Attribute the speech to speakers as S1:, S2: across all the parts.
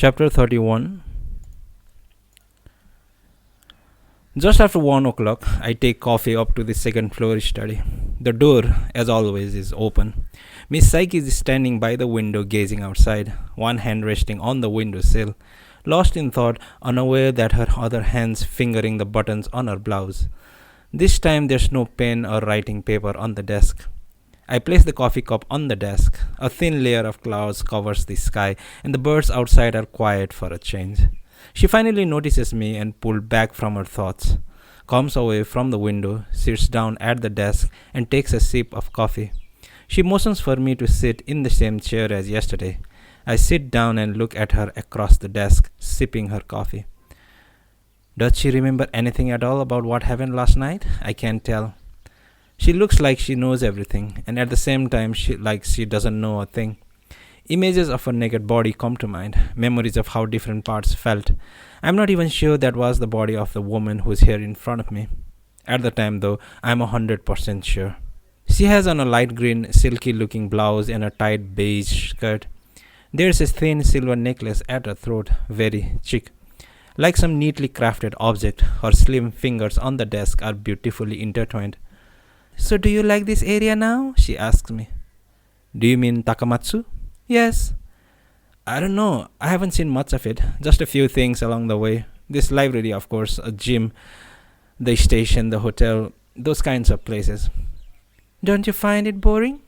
S1: Chapter 31. Just after 1 o'clock, I take coffee up to the second floor study. The door, as always, is open. Miss Psyche is standing by the window gazing outside, one hand resting on the window sill, lost in thought, unaware that her other hand's fingering the buttons on her blouse. This time there's no pen or writing paper on the desk. I place the coffee cup on the desk. A thin layer of clouds covers the sky, and the birds outside are quiet for a change. She finally notices me and pulls back from her thoughts, comes away from the window, sits down at the desk, and takes a sip of coffee. She motions for me to sit in the same chair as yesterday. I sit down and look at her across the desk, sipping her coffee. Does she remember anything at all about what happened last night? I can't tell. She looks like she knows everything, and at the same time, she doesn't know a thing. Images of her naked body come to mind, memories of how different parts felt. I'm not even sure that was the body of the woman who's here in front of me. At the time, though, I'm 100% sure. She has on a light green, silky-looking blouse and a tight beige skirt. There's a thin silver necklace at her throat, very chic. Like some neatly crafted object, her slim fingers on the desk are beautifully intertwined. So do you like this area now? She asks me. Do you mean Takamatsu? Yes. I don't know. I haven't seen much of it. Just a few things along the way. This library, of course, a gym, the station, the hotel, those kinds of places. Don't you find it boring?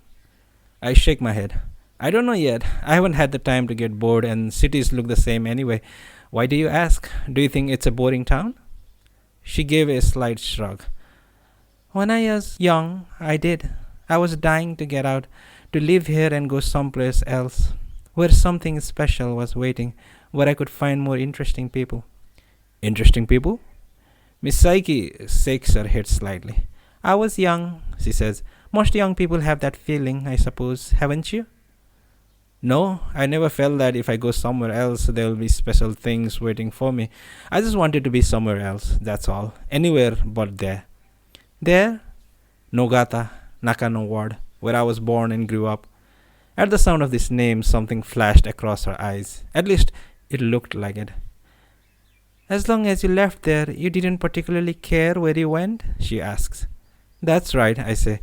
S1: I shake my head. I don't know yet. I haven't had the time to get bored, and cities look the same anyway. Why do you ask? Do you think it's a boring town? She gave a slight shrug. When I was young, I did. I was dying to get out, to live here and go someplace else, where something special was waiting, where I could find more interesting people. Interesting people? Miss Psyche shakes her head slightly. I was young, she says. Most young people have that feeling, I suppose, haven't you? No, I never felt that if I go somewhere else, there will be special things waiting for me. I just wanted to be somewhere else, that's all. Anywhere but there. There? Nogata, Nakano Ward, where I was born and grew up. At the sound of this name, something flashed across her eyes. At least, it looked like it. As long as you left there, you didn't particularly care where you went? She asks. That's right, I say.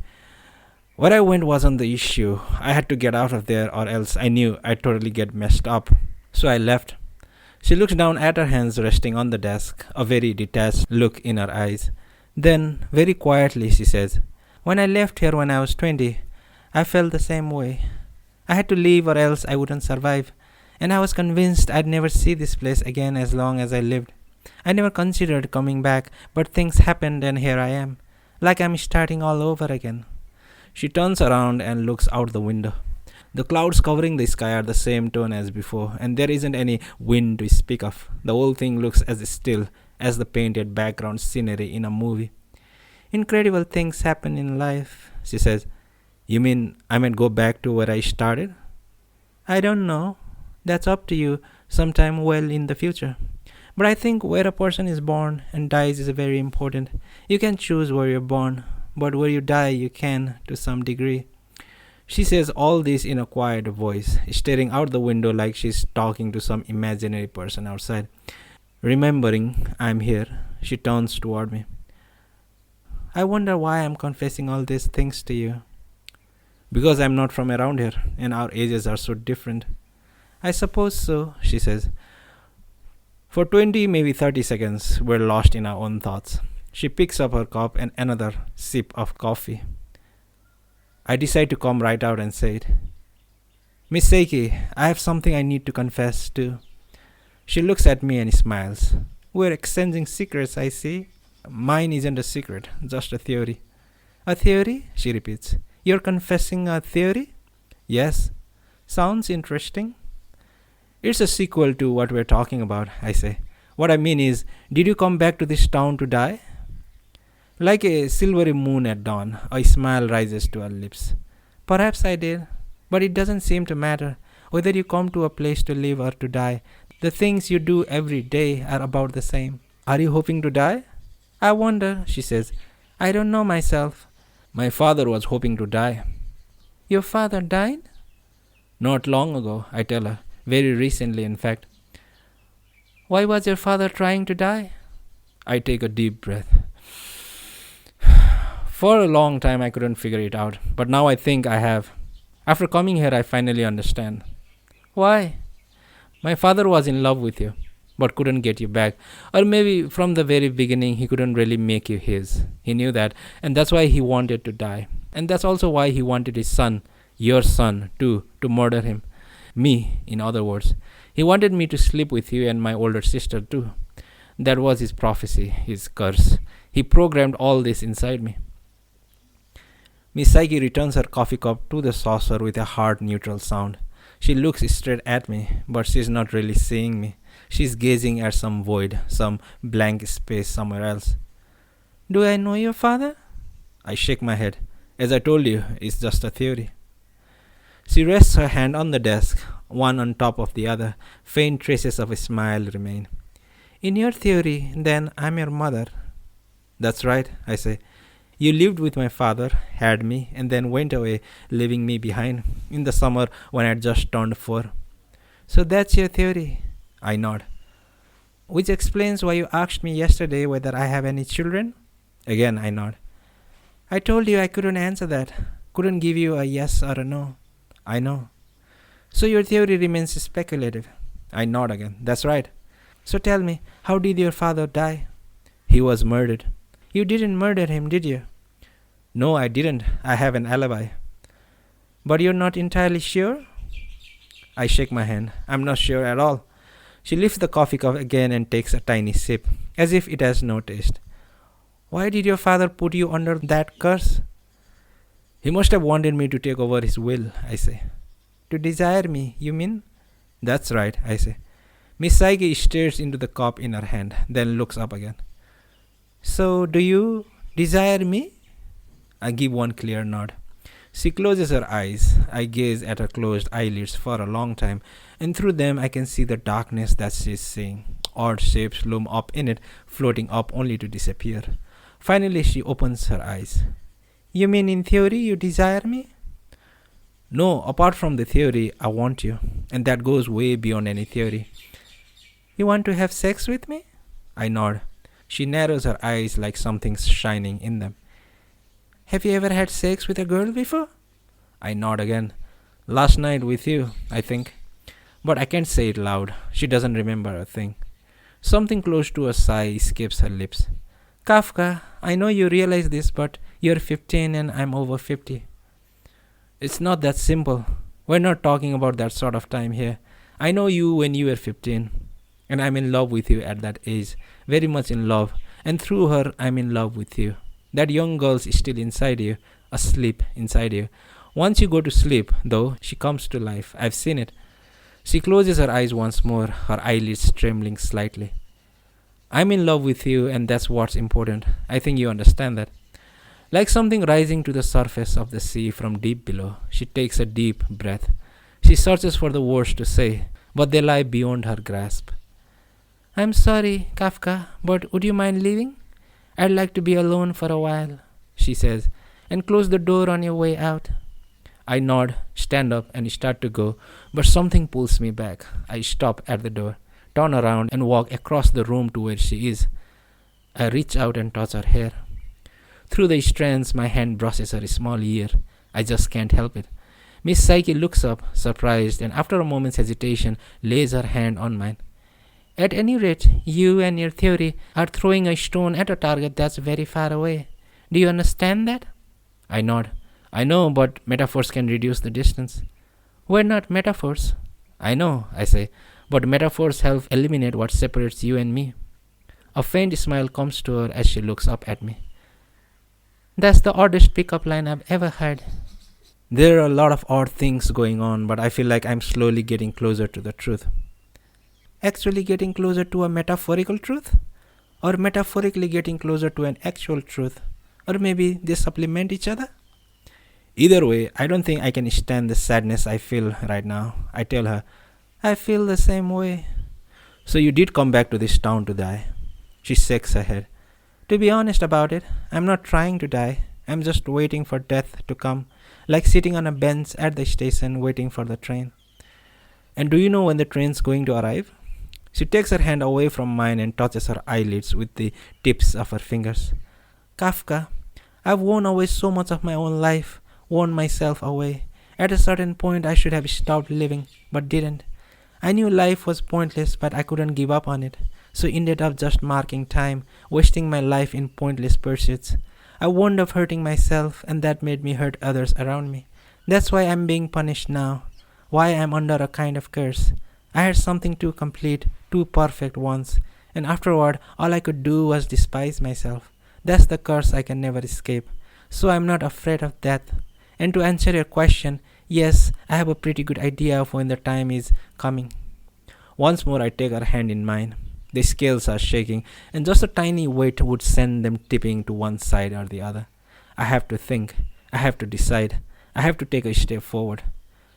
S1: Where I went wasn't the issue. I had to get out of there or else I knew I'd totally get messed up. So I left. She looks down at her hands resting on the desk, a very detached look in her eyes. Then, very quietly, she says, when I left here when I was 20, I felt the same way. I had to leave or else I wouldn't survive. And I was convinced I'd never see this place again as long as I lived. I never considered coming back, but things happened and here I am. Like I'm starting all over again. She turns around and looks out the window. The clouds covering the sky are the same tone as before, and there isn't any wind to speak of. The whole thing looks as still as the painted background scenery in a movie. Incredible things happen in life, she says. You mean I might go back to where I started? I don't know. That's up to you sometime well in the future. But I think where a person is born and dies is very important. You can choose where you're born, but where you die you can to some degree. She says all this in a quiet voice, staring out the window like she's talking to some imaginary person outside. Remembering I'm here, she turns toward me. I wonder why I'm confessing all these things to you. Because I'm not from around here, and our ages are so different. I suppose so, she says. For 20, maybe 30 seconds, we're lost in our own thoughts. She picks up her cup and another sip of coffee. I decide to come right out and say it. Miss Seiki, I have something I need to confess to. She looks at me and smiles. We're exchanging secrets, I see. Mine isn't a secret, just a theory. A theory? She repeats. You're confessing a theory? Yes. Sounds interesting. It's a sequel to what we're talking about, I say. What I mean is, did you come back to this town to die? Like a silvery moon at dawn, a smile rises to her lips. Perhaps I did, but it doesn't seem to matter whether you come to a place to live or to die. The things you do every day are about the same. Are you hoping to die? I wonder, she says. I don't know myself. My father was hoping to die. Your father died? Not long ago, I tell her. Very recently, in fact. Why was your father trying to die? I take a deep breath. For a long time, I couldn't figure it out, but now I think I have. After coming here, I finally understand. Why? My father was in love with you, but couldn't get you back. Or maybe from the very beginning, he couldn't really make you his. He knew that, and that's why he wanted to die. And that's also why he wanted his son, your son, too, to murder him. Me, in other words. He wanted me to sleep with you and my older sister, too. That was his prophecy, his curse. He programmed all this inside me. Miss Psyche returns her coffee cup to the saucer with a hard, neutral sound. She looks straight at me, but she's not really seeing me. She's gazing at some void, some blank space somewhere else. Do I know your father? I shake my head. As I told you, it's just a theory. She rests her hand on the desk, one on top of the other. Faint traces of a smile remain. In your theory, then, I'm your mother. That's right, I say. You lived with my father, had me, and then went away, leaving me behind in the summer when I had just turned 4. So that's your theory? I nod. Which explains why you asked me yesterday whether I have any children? Again, I nod. I told you I couldn't answer that. Couldn't give you a yes or a no. I know. So your theory remains speculative. I nod again. That's right. So tell me, how did your father die? He was murdered. You didn't murder him, did you? No, I didn't. I have an alibi. But you're not entirely sure? I shake my hand. I'm not sure at all. She lifts the coffee cup again and takes a tiny sip, as if it has no taste. Why did your father put you under that curse? He must have wanted me to take over his will, I say. To desire me, you mean? That's right, I say. Miss Psyche stares into the cup in her hand, then looks up again. So, do you desire me? I give one clear nod. She closes her eyes. I gaze at her closed eyelids for a long time, and through them I can see the darkness that she's seeing. Odd shapes loom up in it, floating up only to disappear. Finally, she opens her eyes. You mean in theory you desire me? No, apart from the theory, I want you, and that goes way beyond any theory. You want to have sex with me? I nod. She narrows her eyes like something's shining in them. Have you ever had sex with a girl before? I nod again. Last night with you, I think. But I can't say it loud. She doesn't remember a thing. Something close to a sigh escapes her lips. Kafka, I know you realize this, but you're 15 and I'm over 50. It's not that simple. We're not talking about that sort of time here. I know you when you were 15. And I'm in love with you at that age. Very much in love. And through her, I'm in love with you. That young girl's still inside you. Asleep inside you. Once you go to sleep, though, she comes to life. I've seen it. She closes her eyes once more, her eyelids trembling slightly. I'm in love with you, and that's what's important. I think you understand that. Like something rising to the surface of the sea from deep below, she takes a deep breath. She searches for the words to say, but they lie beyond her grasp. I'm sorry, Kafka, but would you mind leaving? I'd like to be alone for a while, she says, and close the door on your way out. I nod, stand up, and start to go, but something pulls me back. I stop at the door, turn around, and walk across the room to where she is. I reach out and touch her hair. Through the strands, my hand brushes her small ear. I just can't help it. Miss Psyche looks up, surprised, and after a moment's hesitation, lays her hand on mine. At any rate, you and your theory are throwing a stone at a target that's very far away. Do you understand that? I nod. I know, but metaphors can reduce the distance. We're not metaphors. I know, I say, but metaphors help eliminate what separates you and me. A faint smile comes to her as she looks up at me. That's the oddest pickup line I've ever heard. There are a lot of odd things going on, but I feel like I'm slowly getting closer to the truth. Actually getting closer to a metaphorical truth? Or metaphorically getting closer to an actual truth? Or maybe they supplement each other? Either way, I don't think I can stand the sadness I feel right now. I tell her, I feel the same way. So you did come back to this town to die? She shakes her head. To be honest about it, I'm not trying to die. I'm just waiting for death to come, like sitting on a bench at the station waiting for the train. And do you know when the train's going to arrive? She takes her hand away from mine and touches her eyelids with the tips of her fingers. Kafka, I've worn away so much of my own life, worn myself away. At a certain point, I should have stopped living, but didn't. I knew life was pointless, but I couldn't give up on it, so ended up just marking time, wasting my life in pointless pursuits. I wound up hurting myself, and that made me hurt others around me. That's why I'm being punished now, why I'm under a kind of curse. I had something too complete, too perfect once, and afterward, all I could do was despise myself. That's the curse I can never escape. So I'm not afraid of death. And to answer your question, yes, I have a pretty good idea of when the time is coming. Once more, I take her hand in mine. The scales are shaking, and just a tiny weight would send them tipping to one side or the other. I have to think. I have to decide. I have to take a step forward.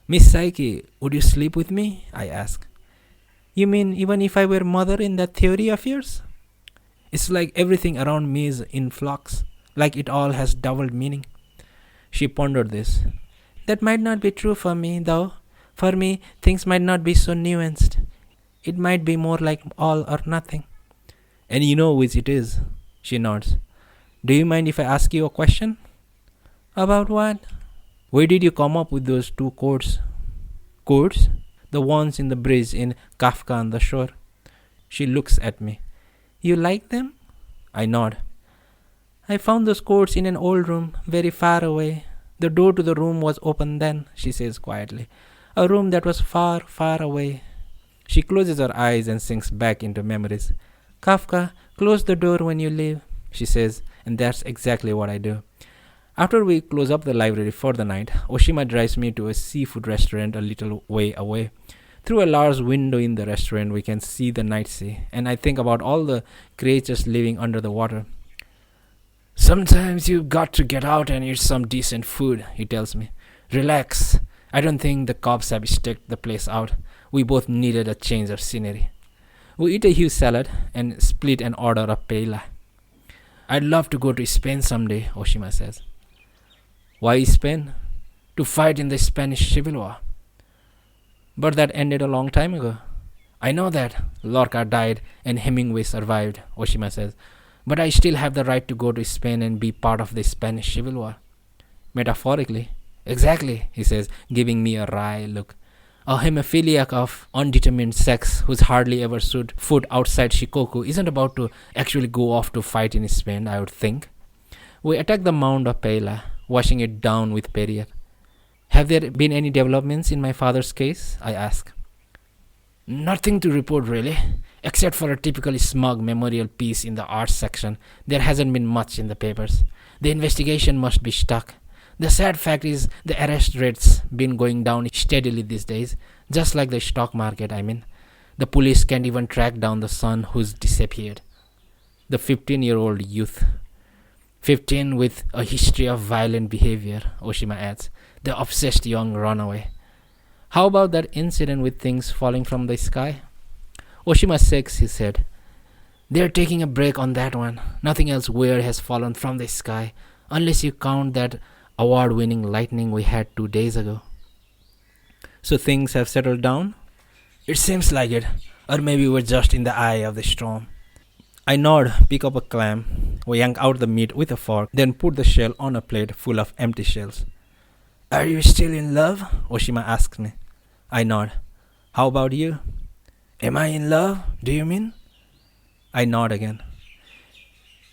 S1: Miss Psyche, would you sleep with me? I ask. You mean even if I were mother in that theory of yours? It's like everything around me is in flux, like it all has doubled meaning. She pondered this. That might not be true for me, though. For me, things might not be so nuanced. It might be more like all or nothing. And you know which it is? She nods. Do you mind if I ask you a question? About what? Where did you come up with those two chords? Chords? The ones in the bridge in Kafka on the Shore. She looks at me. You like them? I nod. I found those chords in an old room, very far away. The door to the room was open then, she says quietly. A room that was far, far away. She closes her eyes and sinks back into memories. Kafka, close the door when you leave, she says, and that's exactly what I do. After we close up the library for the night, Oshima drives me to a seafood restaurant a little way away. Through a large window in the restaurant, we can see the night sea, and I think about all the creatures living under the water. Sometimes you've got to get out and eat some decent food, he tells me. Relax. I don't think the cops have staked the place out. We both needed a change of scenery. We eat a huge salad and split an order of paella. I'd love to go to Spain someday, Oshima says. Why Spain? To fight in the Spanish Civil War. But that ended a long time ago. I know that. Lorca died and Hemingway survived, Oshima says. But I still have the right to go to Spain and be part of the Spanish Civil War. Metaphorically. Exactly, he says, giving me a wry look. A hemophiliac of undetermined sex who's hardly ever stood foot outside Shikoku isn't about to actually go off to fight in Spain, I would think. We attack the mound of paella, washing it down with Perrier. Have there been any developments in my father's case? I ask. Nothing to report really, except for a typical smug memorial piece in the arts section. There hasn't been much in the papers. The investigation must be stuck. The sad fact is the arrest rate's been going down steadily these days, just like the stock market, I mean. The police can't even track down the son who's disappeared. The 15-year-old youth. 15 with a history of violent behavior, Oshima adds. The obsessed young runaway. How about that incident with things falling from the sky? Oshima shakes his head. They're taking a break on that one. Nothing else weird has fallen from the sky, unless you count that award-winning lightning we had 2 days ago. So things have settled down? It seems like it. Or maybe we're just in the eye of the storm. I nod, pick up a clam. We yank out the meat with a fork, then put the shell on a plate full of empty shells. Are you still in love? Oshima asks me. I nod. How about you? Am I in love, do you mean? I nod again.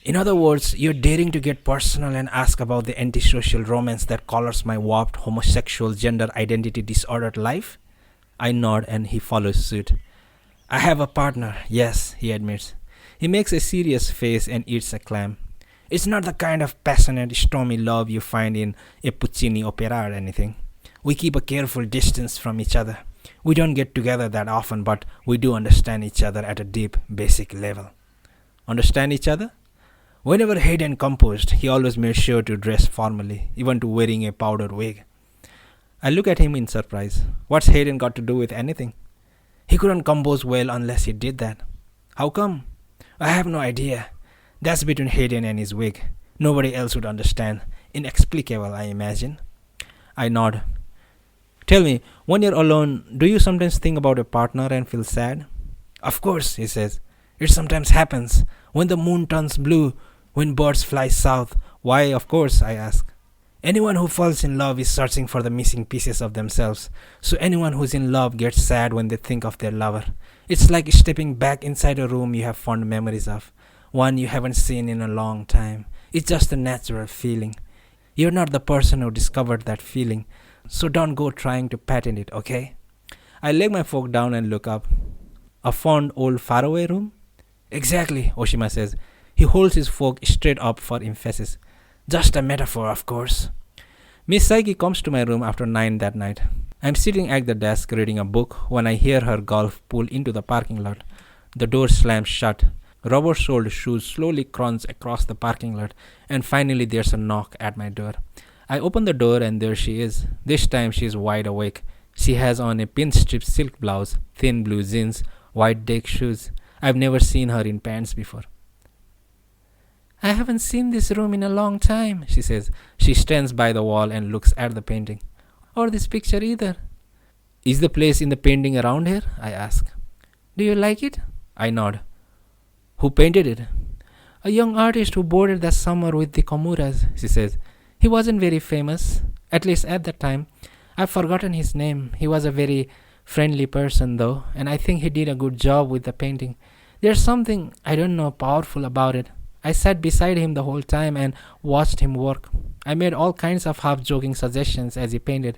S1: In other words, you're daring to get personal and ask about the antisocial romance that colors my warped homosexual gender identity disordered life? I nod and he follows suit. I have a partner, yes, he admits. He makes a serious face and eats a clam. It's not the kind of passionate, stormy love you find in a Puccini opera or anything. We keep a careful distance from each other. We don't get together that often, but we do understand each other at a deep, basic level. Understand each other? Whenever Hayden composed, he always made sure to dress formally, even to wearing a powdered wig. I look at him in surprise. What's Hayden got to do with anything? He couldn't compose well unless he did that. How come? I have no idea. That's between Hayden and his wig. Nobody else would understand. Inexplicable, I imagine. I nod. Tell me, when you're alone, do you sometimes think about your partner and feel sad? Of course, he says. It sometimes happens. When the moon turns blue, when birds fly south. Why, of course, I ask. Anyone who falls in love is searching for the missing pieces of themselves. So anyone who's in love gets sad when they think of their lover. It's like stepping back inside a room you have fond memories of, one you haven't seen in a long time. It's just a natural feeling. You're not the person who discovered that feeling, so don't go trying to patent it, okay? I lay my fork down and look up. A fond old faraway room? Exactly, Oshima says. He holds his fork straight up for emphasis. Just a metaphor, of course. Miss Psyche comes to my room after 9 that night. I'm sitting at the desk reading a book when I hear her golf pull into the parking lot. The door slams shut. Rubber-soled shoes slowly crunch across the parking lot, and finally there's a knock at my door. I open the door and there she is. This time she's wide awake. She has on a pinstripe silk blouse, thin blue jeans, white deck shoes. I've never seen her in pants before. I haven't seen this room in a long time, she says. She stands by the wall and looks at the painting. Or this picture either. Is the place in the painting around here? I ask. Do you like it? I nod. Who painted it? A young artist who boarded that summer with the Komuras, she says. He wasn't very famous, at least at that time. I've forgotten his name. He was a very friendly person though, and I think he did a good job with the painting. There's something, I don't know, powerful about it. I sat beside him the whole time and watched him work. I made all kinds of half-joking suggestions as he painted.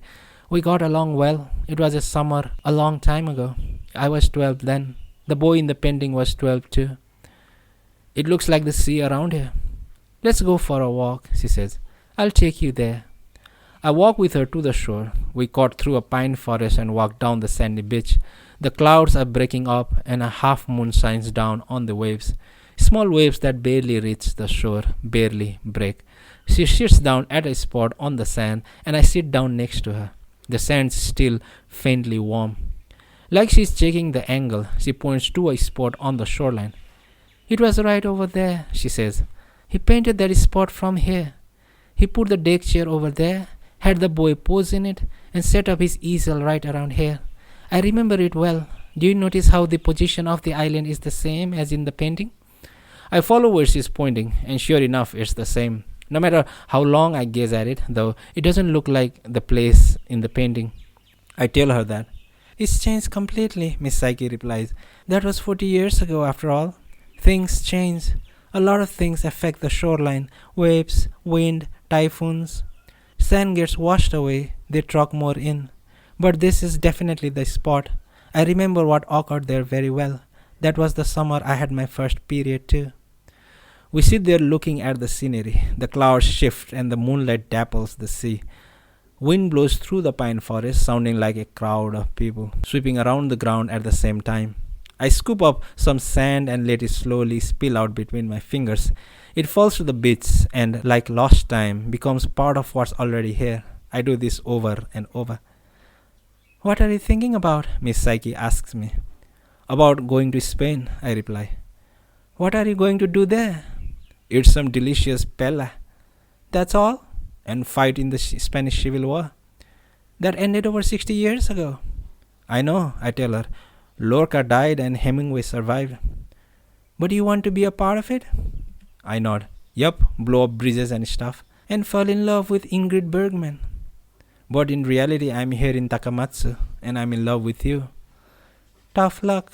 S1: We got along well. It was a summer a long time ago. I was 12 then. The boy in the painting was 12 too. It looks like the sea around here. Let's go for a walk, she says. I'll take you there. I walk with her to the shore. We cut through a pine forest and walk down the sandy beach. The clouds are breaking up and a half moon shines down on the waves. Small waves that barely reach the shore, barely break. She sits down at a spot on the sand and I sit down next to her. The sand's still faintly warm. Like she's checking the angle, she points to a spot on the shoreline. It was right over there, she says. He painted that spot from here. He put the deck chair over there, had the boy pose in it, and set up his easel right around here. I remember it well. Do you notice how the position of the island is the same as in the painting? I follow where she's pointing, and sure enough, it's the same. No matter how long I gaze at it, though, it doesn't look like the place in the painting. I tell her that. It's changed completely, Miss Psyche replies. That was 40 years ago, after all. Things change. A lot of things affect the shoreline. Waves, wind, typhoons. Sand gets washed away. They truck more in. But this is definitely the spot. I remember what occurred there very well. That was the summer I had my first period too. We sit there looking at the scenery. The clouds shift and the moonlight dapples the sea. Wind blows through the pine forest, sounding like a crowd of people sweeping around the ground at the same time. I scoop up some sand and let it slowly spill out between my fingers. It falls to the beach and, like lost time, becomes part of what's already here. I do this over and over. What are you thinking about? Miss Psyche asks me. About going to Spain, I reply. What are you going to do there? Eat some delicious paella. That's all? And fight in the Spanish Civil War. That ended over 60 years ago. I know, I tell her. Lorca died and Hemingway survived. But you want to be a part of it? I nod. Yup, blow up bridges and stuff. And fall in love with Ingrid Bergman. But in reality, I'm here in Takamatsu and I'm in love with you. Tough luck.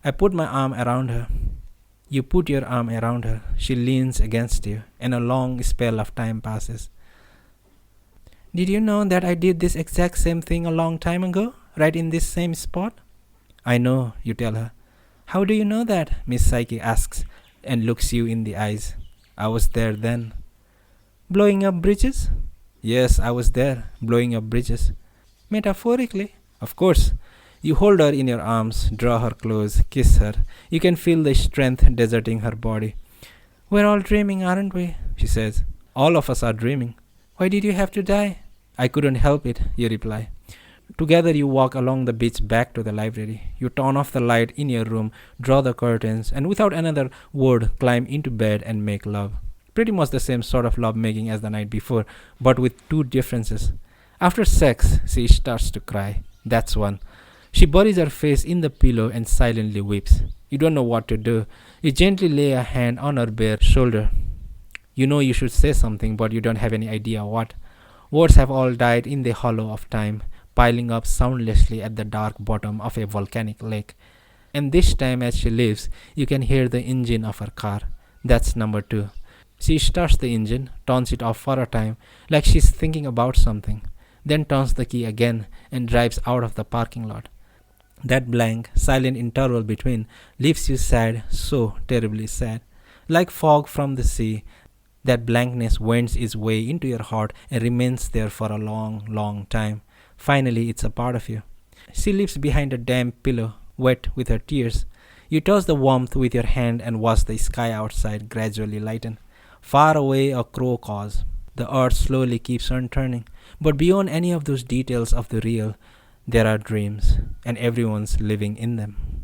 S1: I put my arm around her. You put your arm around her. She leans against you, and a long spell of time passes. Did you know that I did this exact same thing a long time ago, right in this same spot? I know, you tell her. How do you know that? Miss Psyche asks and looks you in the eyes. I was there then. Blowing up bridges? Yes, I was there, blowing up bridges. Metaphorically? Of course. You hold her in your arms, draw her close, kiss her. You can feel the strength deserting her body. We're all dreaming, aren't we? She says. All of us are dreaming. Why did you have to die? I couldn't help it, you reply. Together you walk along the beach back to the library. You turn off the light in your room, draw the curtains, and without another word climb into bed and make love. Pretty much the same sort of love making as the night before, but with two differences. After sex, she starts to cry. That's one. She buries her face in the pillow and silently weeps. You don't know what to do. You gently lay a hand on her bare shoulder. You know you should say something, but you don't have any idea what. Words have all died in the hollow of time, piling up soundlessly at the dark bottom of a volcanic lake. And this time, as she leaves, you can hear the engine of her car. That's number two. She starts the engine, turns it off for a time, like she's thinking about something, then turns the key again and drives out of the parking lot. That blank, silent interval between leaves you sad, so terribly sad. Like fog from the sea, that blankness wends its way into your heart and remains there for a long, long time. Finally, it's a part of you. She leaves behind a damp pillow, wet with her tears. You touch the warmth with your hand and watch the sky outside gradually lighten. Far away, a crow caws. The earth slowly keeps on turning. But beyond any of those details of the real, there are dreams, and everyone's living in them.